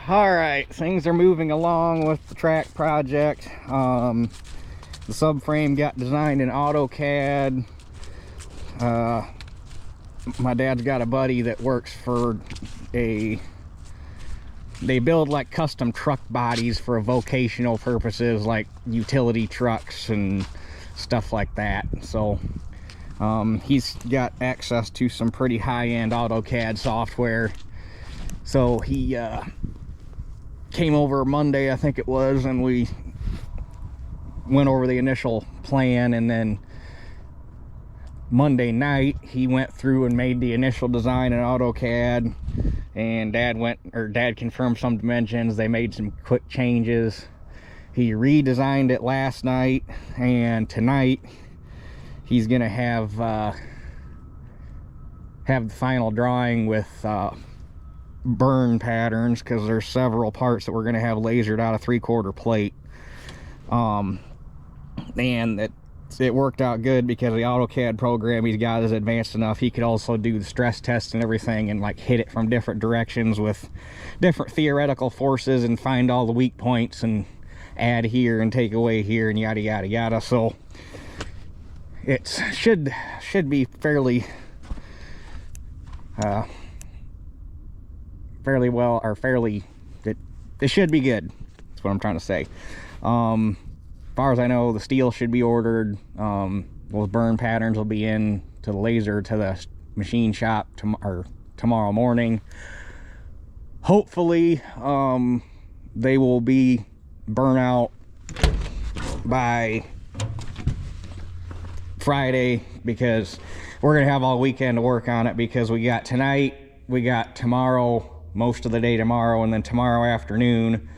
All right, things are moving along with the track project. The subframe got designed in AutoCAD. My dad's got a buddy that works for they build like custom truck bodies for vocational purposes, like utility trucks and stuff like that. So he's got access to some pretty high-end AutoCAD software. So he came over Monday, I think it was, and we went over the initial plan, and then Monday night he went through and made the initial design in AutoCAD, and Dad confirmed some dimensions. They made some quick changes. He redesigned it last night, and tonight he's gonna have the final drawing with burn patterns, because there's several parts that we're going to have lasered out of 3/4 plate. And it worked out good because the AutoCAD program he's got is advanced enough. He could also do the stress test and everything and like hit it from different directions with different theoretical forces and find all the weak points and add here and take away here and yada yada yada. So it should be fairly it should be good. That's what I'm trying to say. As far as I know, the steel should be ordered. Those burn patterns will be in to the laser to the machine shop tomorrow morning. Hopefully they will be burnt out by Friday, because we're gonna have all weekend to work on it, because we got tonight, we got tomorrow, most of the day tomorrow, and then tomorrow afternoon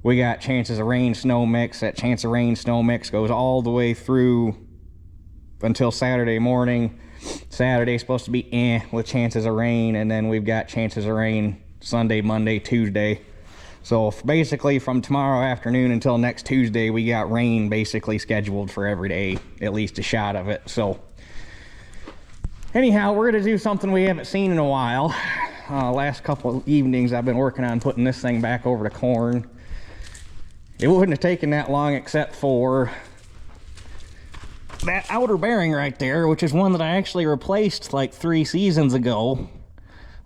we got chances of rain snow mix. That chance of rain snow mix goes all the way through until Saturday morning. Saturday's supposed to be with chances of rain, and then we've got chances of rain Sunday, Monday, Tuesday. So basically from tomorrow afternoon until next Tuesday, we got rain basically scheduled for every day, at least a shot of it. So anyhow, we're gonna do something we haven't seen in a while. Last couple of evenings I've been working on putting this thing back over to corn. It wouldn't have taken that long except for that outer bearing right there, which is one that I actually replaced like 3 seasons ago.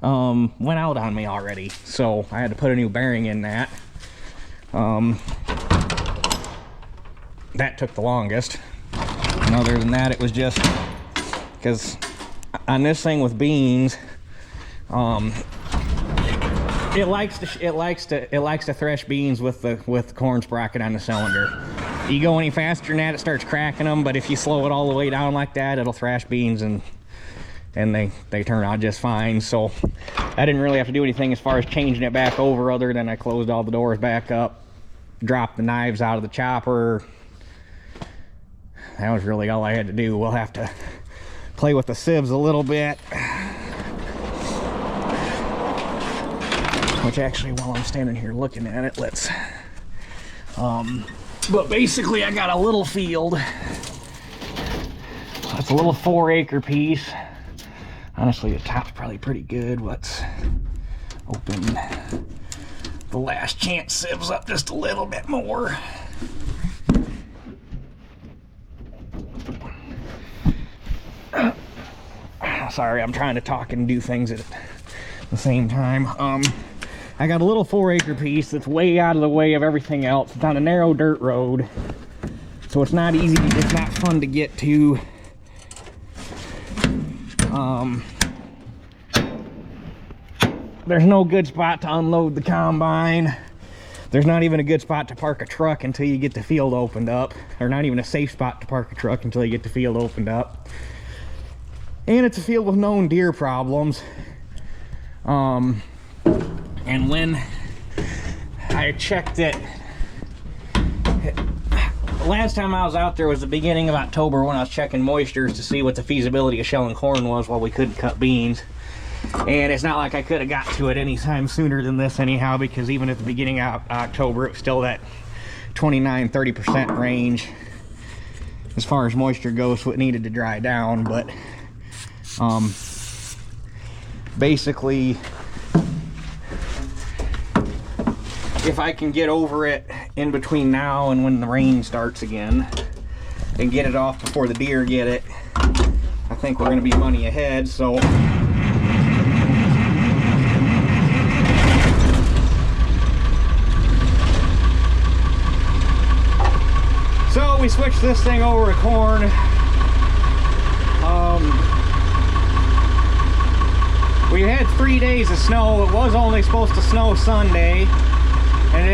Went out on me already, so I had to put a new bearing in that. That took the longest. And other than that, it was just because on this thing with beans, it likes to thresh beans with the corn sprocket on the cylinder. You go any faster than that, it starts cracking them, but if you slow it all the way down like that, it'll thrash beans and they turn out just fine. So I didn't really have to do anything as far as changing it back over, other than I closed all the doors back up, dropped the knives out of the chopper. That was really all I had to do. We'll have to play with the sieves a little bit. Which actually, while I'm standing here looking at it, let's but basically I got a little field. It's a little 4-acre piece. Honestly, the top's probably pretty good. Let's open the last chance sieves up just a little bit more. Sorry, I'm trying to talk and do things at the same time. I got a little 4-acre piece that's way out of the way of everything else. It's on a narrow dirt road, so it's not easy, it's not fun to get to. There's no good spot to unload the combine. There's not even a good spot to park a truck until you get the field opened up, or not even a safe spot to park a truck until you get the field opened up. And it's a field with known deer problems. And when I checked it, the last time I was out there was the beginning of October, when I was checking moistures to see what the feasibility of shelling corn was while we couldn't cut beans. And it's not like I could have got to it anytime sooner than this anyhow, because even at the beginning of October, it was still that 29–30% range as far as moisture goes, so it needed to dry down. But basically if I can get over it in between now and when the rain starts again and get it off before the deer get it, I think we're going to be money ahead. So we switched this thing over to corn. We had 3 days of snow. It was only supposed to snow Sunday, and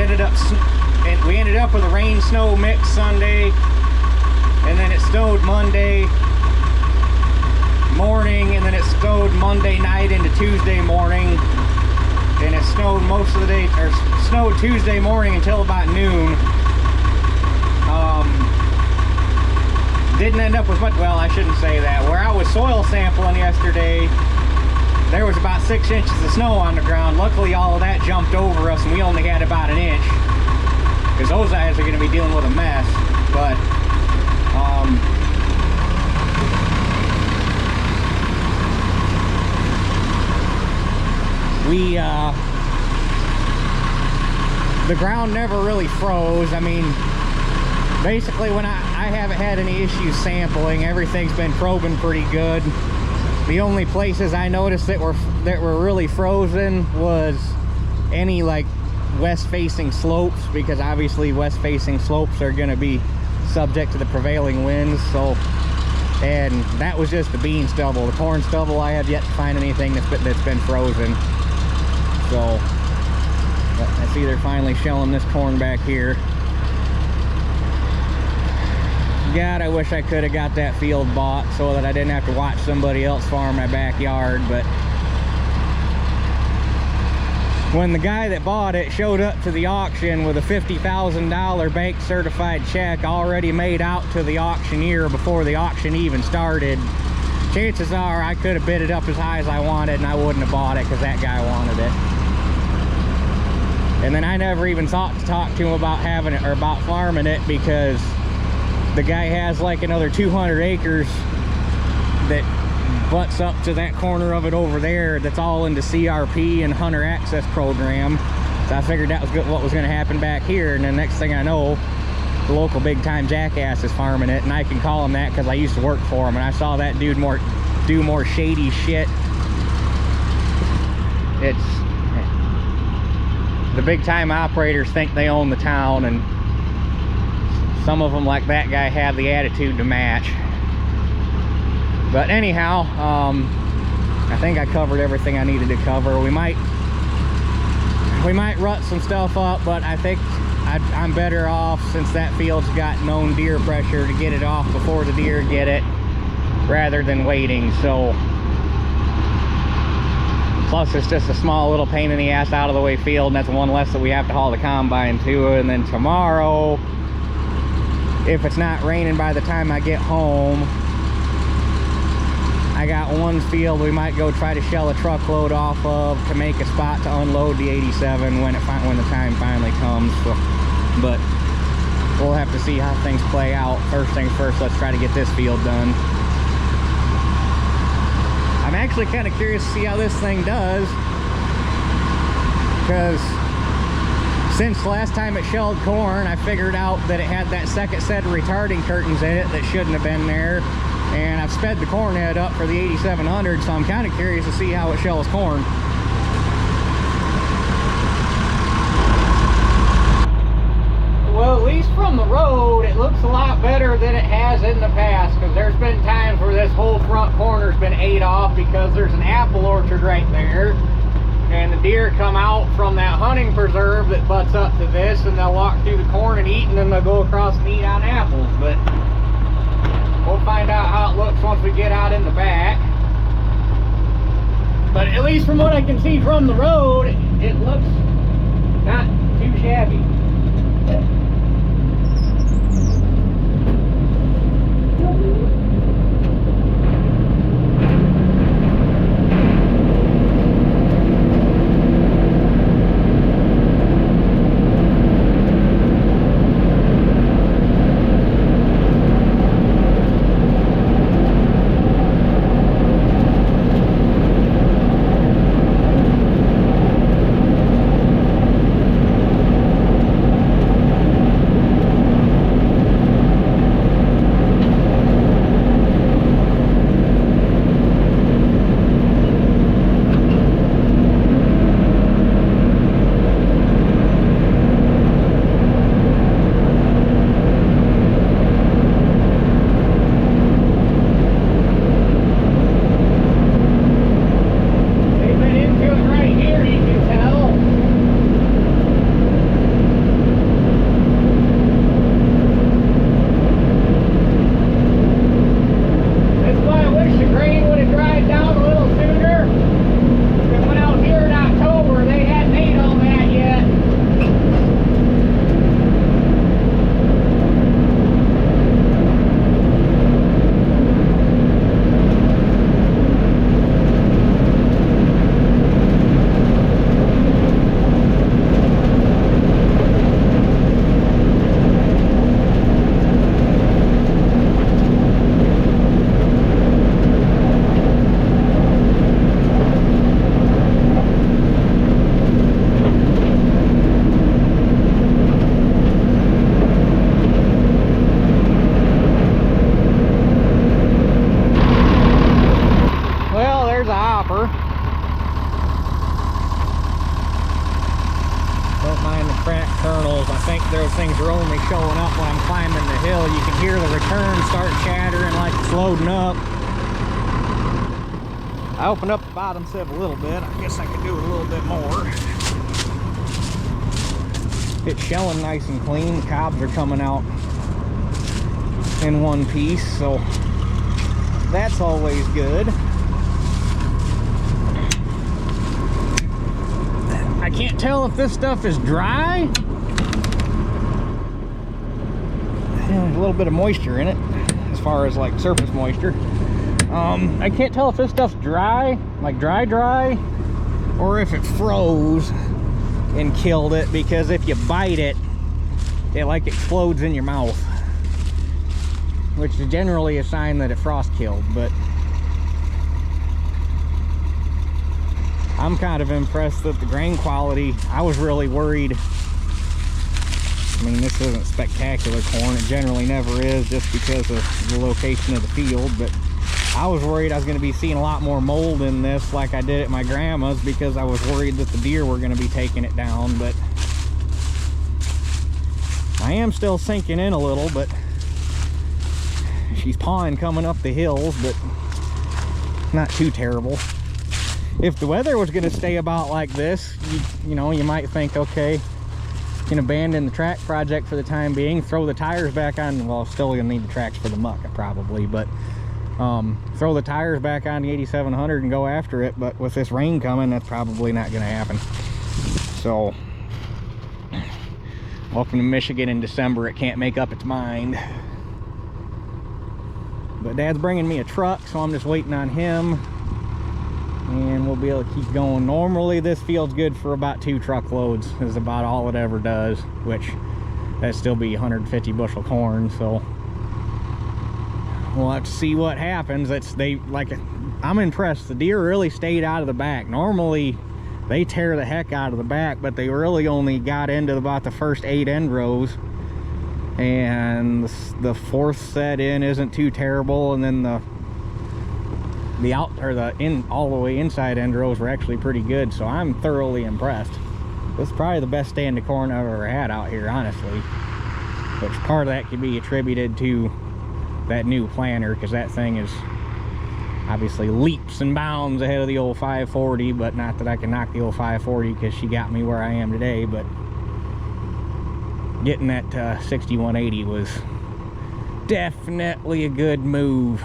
we ended up with a rain snow mix Sunday, and then it snowed Monday morning, and then it snowed Monday night into Tuesday morning, and it snowed most of the day, or snowed Tuesday morning until about noon. Didn't end up with much, well, I shouldn't say that. Where I was soil sampling yesterday, there was about 6 inches of snow on the ground. Luckily, all of that jumped over us, and we only had about an inch, because those guys are going to be dealing with a mess. But the ground never really froze. I mean, basically, when I haven't had any issues sampling, everything's been probing pretty good. The only places I noticed that were really frozen was any like west-facing slopes, because obviously west-facing slopes are going to be subject to the prevailing winds. So, and that was just the bean stubble. The corn stubble, I have yet to find anything that's been frozen. So I see they're finally shelling this corn back here. God, I wish I could have got that field bought so that I didn't have to watch somebody else farm my backyard. But when the guy that bought it showed up to the auction with a $50,000 bank certified check already made out to the auctioneer before the auction even started, chances are I could have bid it up as high as I wanted and I wouldn't have bought it because that guy wanted it. And then I never even thought to talk to him about having it or about farming it, because the guy has like another 200 acres that butts up to that corner of it over there that's all into CRP and Hunter Access Program. So I figured that was what was going to happen back here, and then next thing I know, the local big time jackass is farming it, and I can call him that because I used to work for him, and I saw that dude do more shady shit. It's the big time operators think they own the town, and some of them, like that guy, have the attitude to match. But anyhow, I think I covered everything I needed to cover. We might rut some stuff up, but I think I'm better off, since that field's got known deer pressure, to get it off before the deer get it rather than waiting. So plus it's just a small little pain in the ass out of the way field, and that's one less that we have to haul the combine to. And then tomorrow, if it's not raining by the time I get home, I got one field we might go try to shell a truckload off of to make a spot to unload the 87 when the time finally comes. So, but we'll have to see how things play out. First things first, let's try to get this field done. I'm actually kind of curious to see how this thing does, because since the last time it shelled corn, I figured out that it had that second set of retarding curtains in it that shouldn't have been there, and I've sped the corn head up for the 8700, so I'm kind of curious to see how it shells corn. Well, at least from the road, it looks a lot better than it has in the past, because there's been times where this whole front corner's been ate off because there's an apple orchard right there, and the deer come out from that hunting preserve that butts up to this, and they'll walk through the corn and eat, and then they'll go across and eat on apples. But we'll find out how it looks once we get out in the back. But at least from what I can see from the road, it looks not too shabby. hear the return start chattering like it's loading up. I opened up the bottom sieve a little bit. I guess I could do a little bit more. It's shelling nice and clean. Cobs are coming out in one piece, so that's always good. I can't tell if this stuff is dry. There's a little bit of moisture in it, as far as like surface moisture. I can't tell if this stuff's dry, like dry, or if it froze and killed it, because if you bite it, it like explodes in your mouth, which is generally a sign that it frost killed. But I'm kind of impressed that the grain quality, I was really worried. I mean, this isn't spectacular corn, it generally never is, just because of the location of the field, but I was worried I was going to be seeing a lot more mold in this like I did at my grandma's, because I was worried that the deer were going to be taking it down. But I am still sinking in a little, but she's pawing coming up the hills, but not too terrible. If the weather was going to stay about like this, you know, you might think, okay, you can abandon the track project for the time being, throw the tires back on. Well, still gonna need the tracks for the muck probably, but throw the tires back on the 8700 and go after it. But with this rain coming, that's probably not gonna happen. So welcome to Michigan in December. It can't make up its mind. But Dad's bringing me a truck, so I'm just waiting on him, and we'll be able to keep going. Normally this field's good for about 2 truckloads, is about all it ever does, which that'd still be 150 bushel corn. So we'll have to see what happens. I'm impressed. The deer really stayed out of the back. Normally they tear the heck out of the back, but they really only got into about the first 8 end rows, and the 4th set in isn't too terrible, and then all the way inside end rows were actually pretty good. So I'm thoroughly impressed. This is probably the best stand of corn I've ever had out here, honestly, which part of that could be attributed to that new planter, because that thing is obviously leaps and bounds ahead of the old 540. But not that I can knock the old 540, because she got me where I am today, but getting that 6180 was definitely a good move.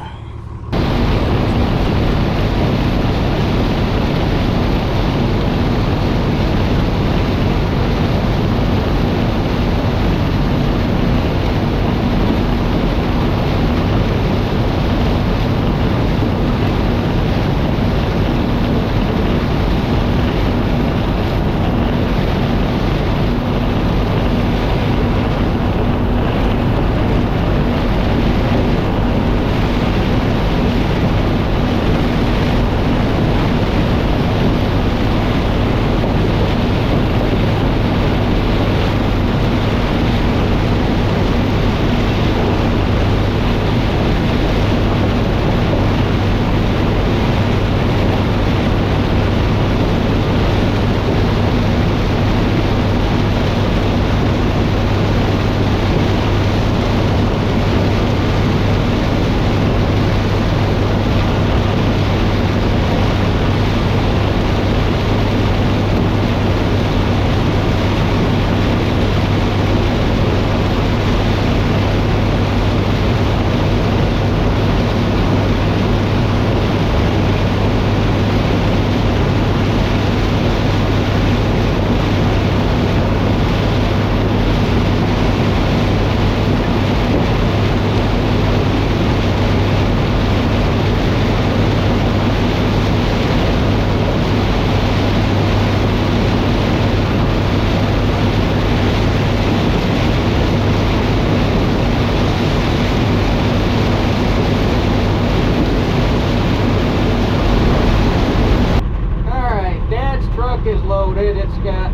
Is loaded. It's got,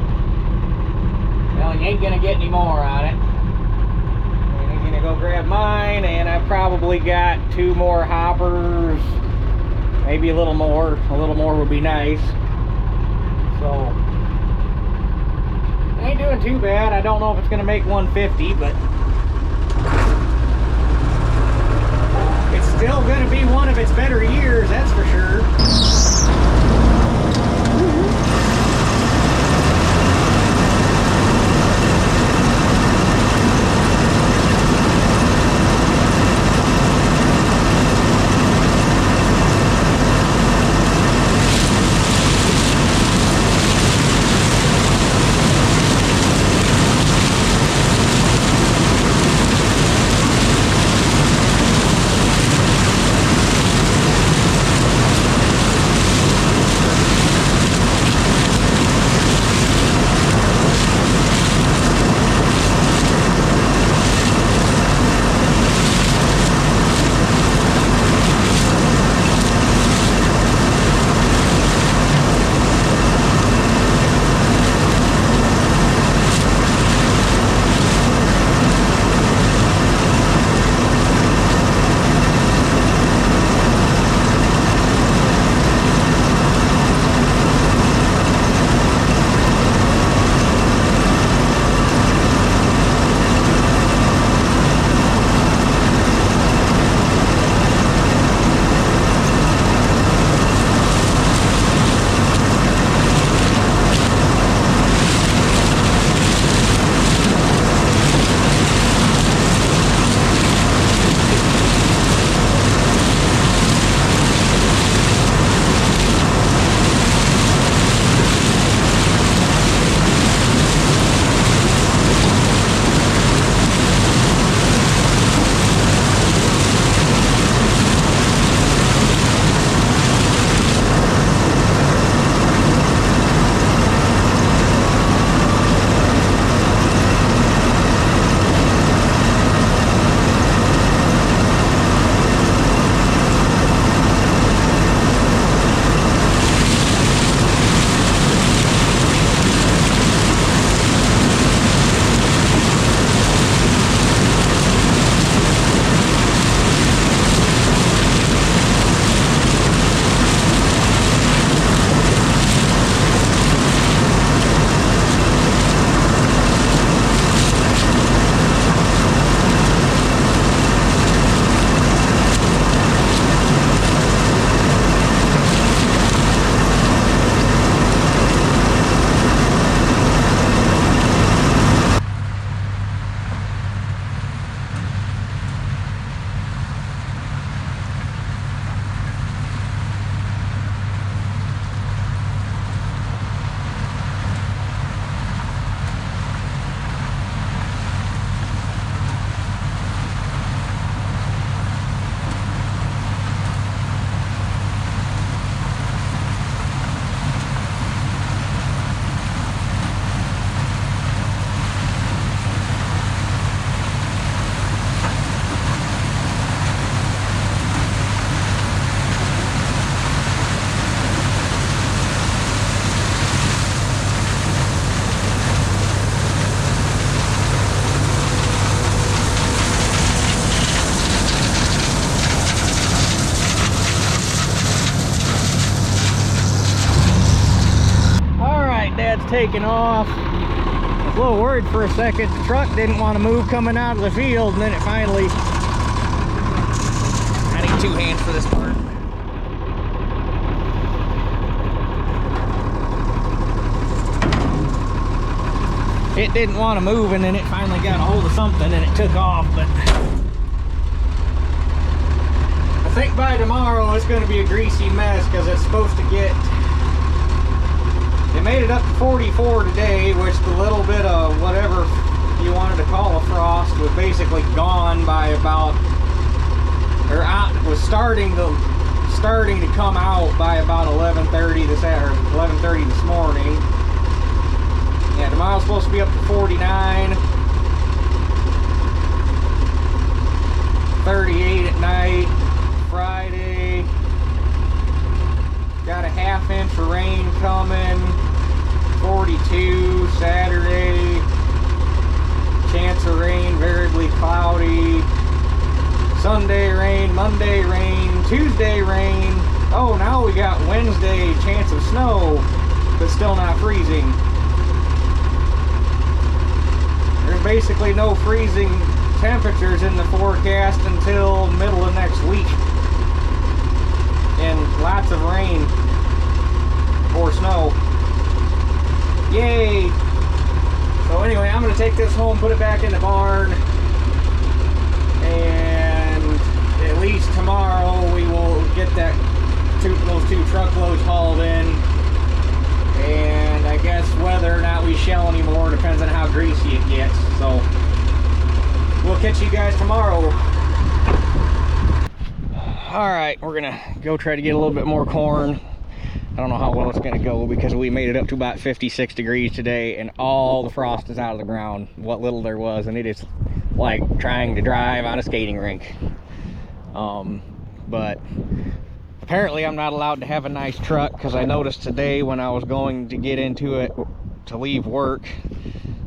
well, you ain't gonna get any more on it. I'm gonna go grab mine, and I've probably got 2 more hoppers, maybe a little more would be nice. So ain't doing too bad. I don't know if it's gonna make 150, but Still gonna be one of its better years, that's for sure. Taking off. I was a little worried for a second. The truck didn't want to move coming out of the field, and then it finally... I need 2 hands for this part. It didn't want to move, and then it finally got a hold of something and it took off, but... I think by tomorrow it's going to be a greasy mess because it's supposed to get... It made it up to 44 today, which the little bit of whatever you wanted to call a frost was basically gone by about, or out, was starting to come out by about 11:30 this morning. Yeah, tomorrow's supposed to be up to 49, 38 at night. Friday, got a ½ inch of rain coming. 42 Saturday, chance of rain, variably cloudy. Sunday rain, Monday rain, Tuesday rain. Oh, now we got Wednesday, chance of snow, but still not freezing. There's basically no freezing temperatures in the forecast until middle of next week. this home, put it back in the barn, and at least tomorrow we will get those two truckloads hauled in. And I guess whether or not we shell anymore depends on how greasy it gets. So we'll catch you guys tomorrow. All right, we're gonna go try to get a little bit more corn. I don't know how well it's gonna go because we made it up to about 56 degrees today and all the frost is out of the ground, what little there was, and it is like trying to drive on a skating rink. But apparently I'm not allowed to have a nice truck, because I noticed today when I was going to get into it to leave work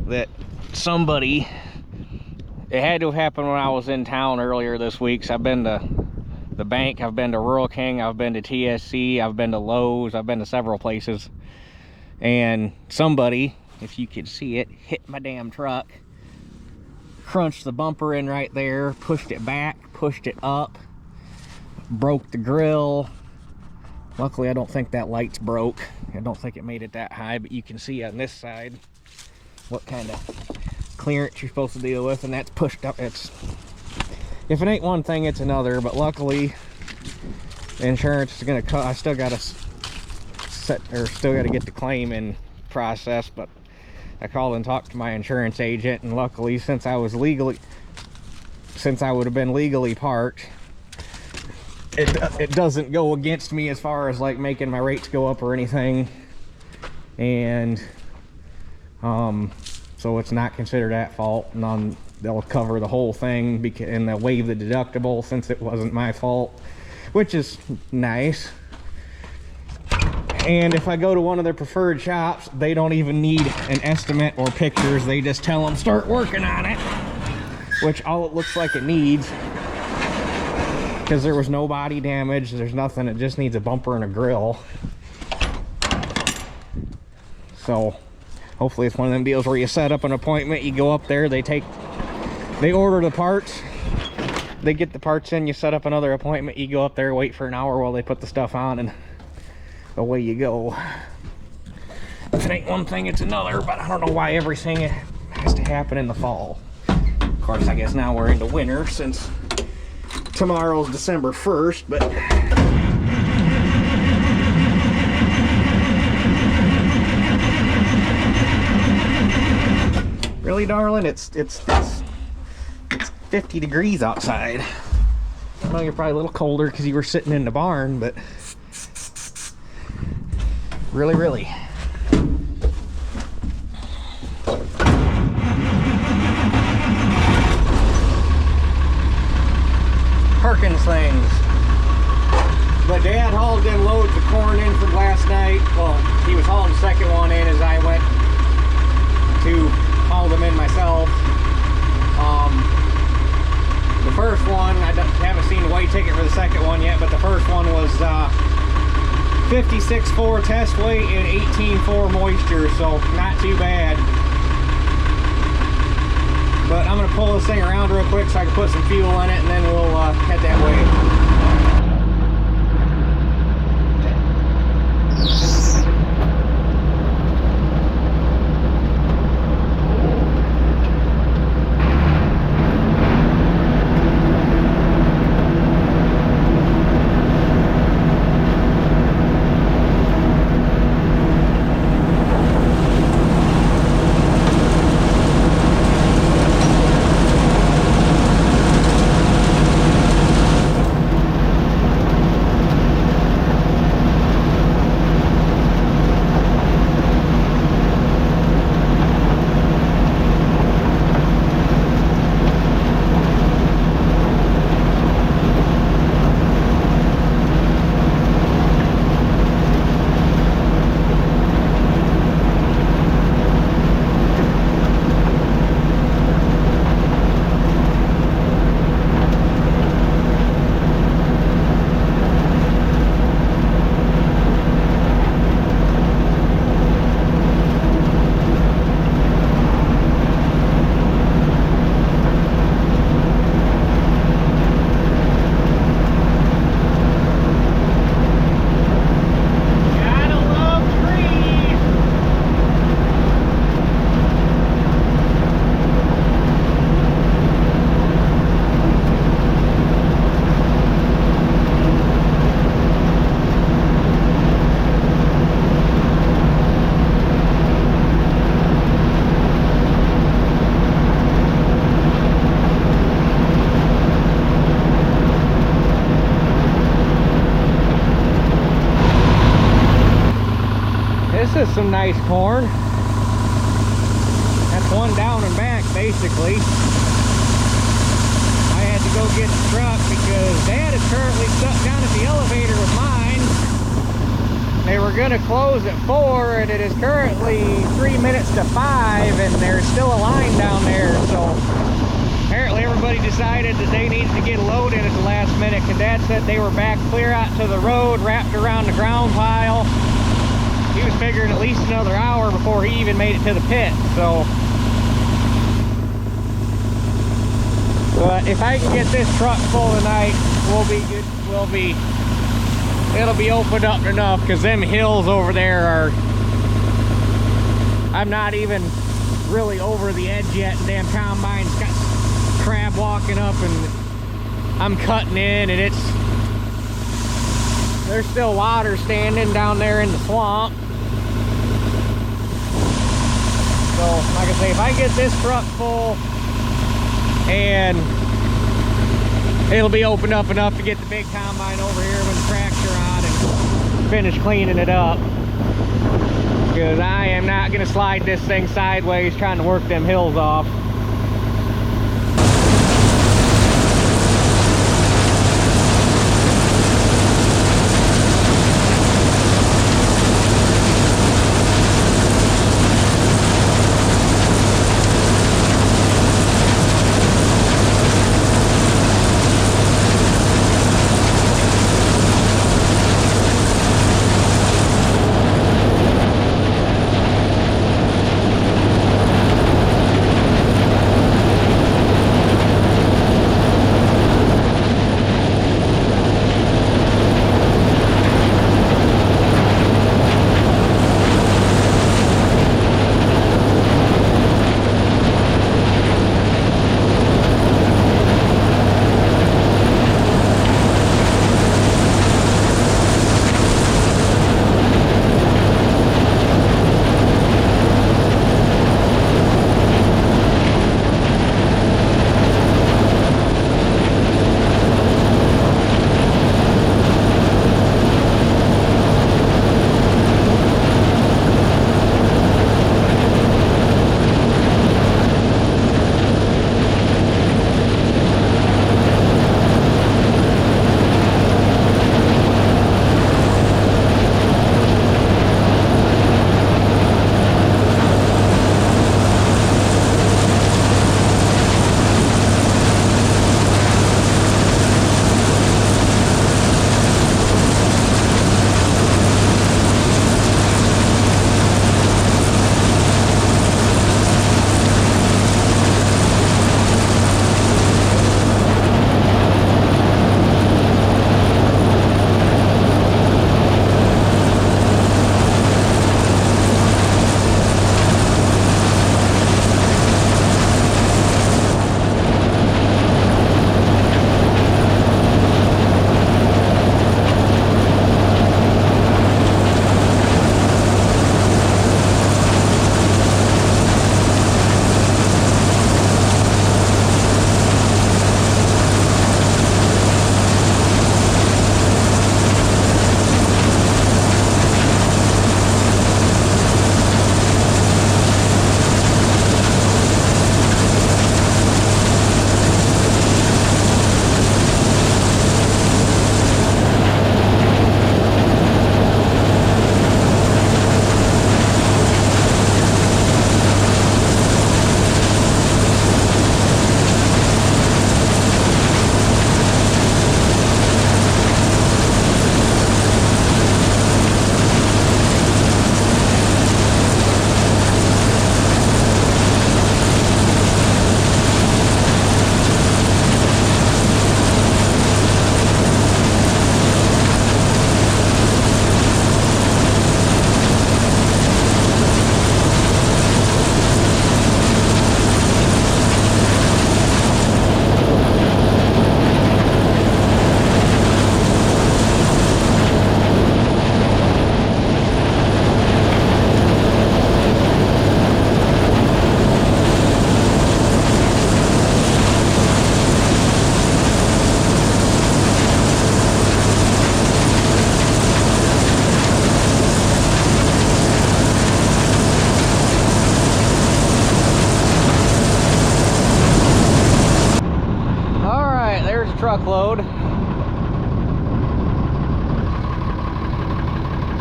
that somebody, it had to have happened when I was in town earlier this week. So I've been to the bank, I've been to Rural King, I've been to TSC, I've been to Lowe's, I've been to several places, and somebody, if you could see it, hit my damn truck, crunched the bumper in right there, pushed it back, pushed it up, broke the grill. Luckily I don't think that light's broke. I don't think it made it that high, but you can see on this side what kind of clearance you're supposed to deal with, and that's pushed up. It's, if it ain't one thing, it's another. But luckily the insurance is gonna cut. I still gotta get the claim in process, but I called and talked to my insurance agent, and luckily since I would have been legally parked, it doesn't go against me as far as like making my rates go up or anything. And so it's not considered at fault, and they'll cover the whole thing, and they'll waive the deductible since it wasn't my fault, which is nice. And if I go to one of their preferred shops, they don't even need an estimate or pictures. They just tell them start working on it, which all it looks like it needs, because there was no body damage, there's nothing, it just needs a bumper and a grill. So hopefully it's one of them deals where you set up an appointment, you go up there, they order the parts, they get the parts in, you set up another appointment, you go up there, wait for an hour while they put the stuff on, and away you go. If it ain't one thing, it's another, but I don't know why everything has to happen in the fall. Of course, I guess now we're into winter since tomorrow's December 1st, but really, darling, it's 50 degrees outside. I know you're probably a little colder because you were sitting in the barn, but really. Perkins things. But Dad hauled them loads of corn in from last night. Well, he was hauling the second one in as I went to haul them in myself. The first one, I haven't seen the weight ticket for the second one yet, but the first one was 56.4 test weight and 18.4 moisture, so not too bad. But I'm going to pull this thing around real quick so I can put some fuel in it, and then we'll head that way. some nice corn. That's one down and back, basically. I had to go get the truck because Dad is currently stuck down at the elevator with mine. They were going to close at 4, and it is currently 3 minutes to 5, and there's still a line down there. So apparently everybody decided that they needed to get a load in at the last minute, because Dad said they were back clear out to the road, wrapped around the ground pile. He was figuring at least another hour before he even made it to the pit. So, but if I can get this truck full tonight, we'll be good. It'll be opened up enough, because them hills over there are, I'm not even really over the edge yet, and damn combine's got crab walking up, and I'm cutting in, and there's still water standing down there in the swamp. So like I say, if I get this truck full, and it'll be opened up enough to get the big combine over here with the tractor on and finish cleaning it up. Because I am not going to slide this thing sideways trying to work them hills off.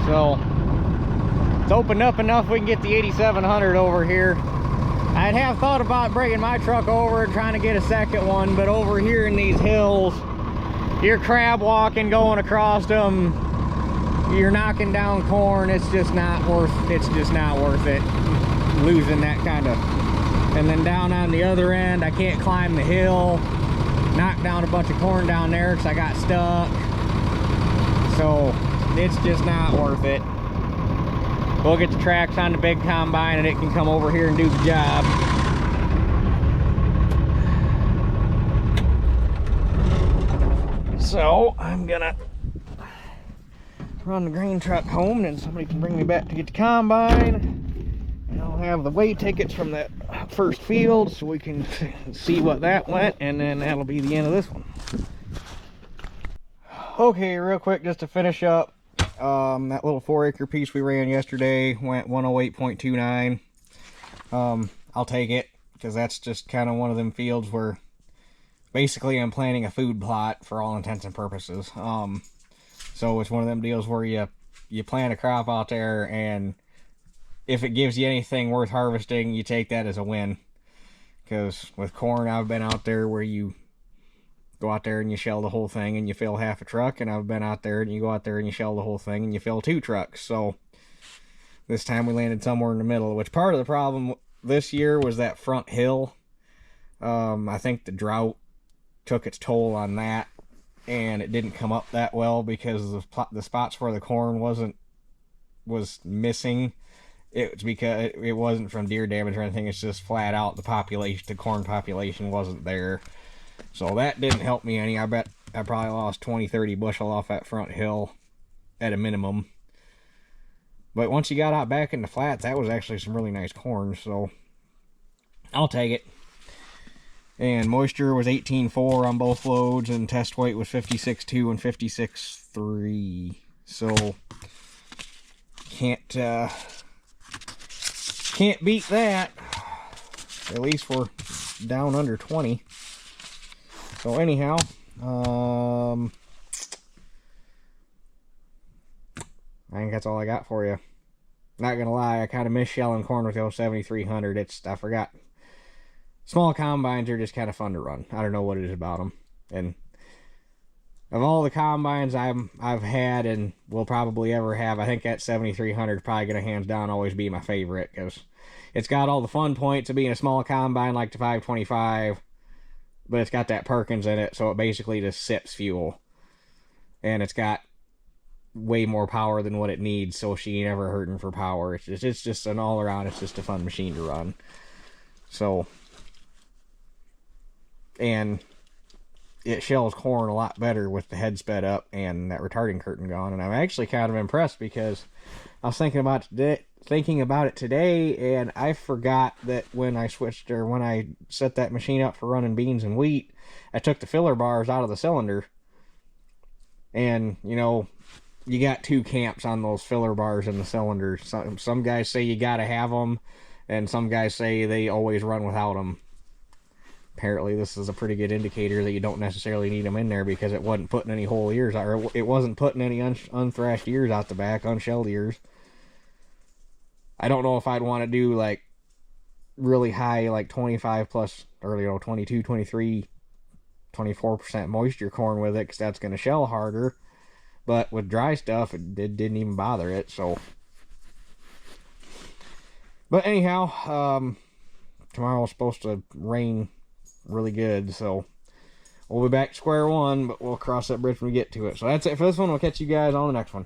So it's opened up enough we can get the 8700 over here. I'd have thought about bringing my truck over and trying to get a second one, but over here in these hills, you're crab walking, going across them, you're knocking down corn. It's just not worth it losing that kind of. And then down on the other end, I can't climb the hill, knock down a bunch of corn down there because I got stuck. So it's just not worth it. We'll get the tracks on the big combine and it can come over here and do the job. So I'm gonna run the grain truck home, and somebody can bring me back to get the combine. And I'll have the weigh tickets from that first field so we can see what that went, and then that'll be the end of this one. Okay, real quick, just to finish up. That little 4-acre piece we ran yesterday went 108.29. I'll take it, because that's just kind of one of them fields where basically I'm planting a food plot for all intents and purposes. So it's one of them deals where you plant a crop out there, and if it gives you anything worth harvesting, you take that as a win. Because with corn, I've been out there where you go out there and you shell the whole thing and you fill half a truck, and I've been out there and you go out there and you shell the whole thing and you fill 2 trucks. So this time we landed somewhere in the middle, which part of the problem this year was that front hill. I think the drought took its toll on that, and it didn't come up that well because the spots where the corn was missing. It's because it wasn't from deer damage or anything. It's just flat out the corn population wasn't there. So that didn't help me any. I bet I probably lost 20-30 bushel off that front hill at a minimum. But once you got out back in the flats, that was actually some really nice corn, so I'll take it. And moisture was 18.4 on both loads, and test weight was 56.2 and 56.3. So can't beat that. At least we're down under 20. So anyhow, I think that's all I got for you. Not gonna lie, I kind of miss shelling corn with the 7300. I forgot. Small combines are just kind of fun to run. I don't know what it is about them. And of all the combines I've had and will probably ever have, I think that 7300 is probably gonna hands down always be my favorite, because it's got all the fun points of being a small combine like the 525. But it's got that Perkins in it, so it basically just sips fuel. And it's got way more power than what it needs, so she ain't ever hurting for power. It's just an all-around, it's just a fun machine to run. So, and it shells corn a lot better with the head sped up and that retarding curtain gone. And I'm actually kind of impressed, because I was thinking about it today, and I forgot that when I set that machine up for running beans and wheat, I took the filler bars out of the cylinder. And, you know, you got 2 camps on those filler bars in the cylinder. Some guys say you gotta have them, and some guys say they always run without them. Apparently this is a pretty good indicator that you don't necessarily need them in there, because it wasn't putting any whole ears out, or it wasn't putting any unthrashed ears out the back, unshelled ears. I don't know if I'd want to do like really high, like 25 plus, or 22, 23, 24% moisture corn with it, because that's going to shell harder. But with dry stuff, it didn't even bother it. So, but anyhow, tomorrow's supposed to rain really good, so we'll be back to square one, but we'll cross that bridge when we get to it. So that's it for this one. We'll catch you guys on the next one.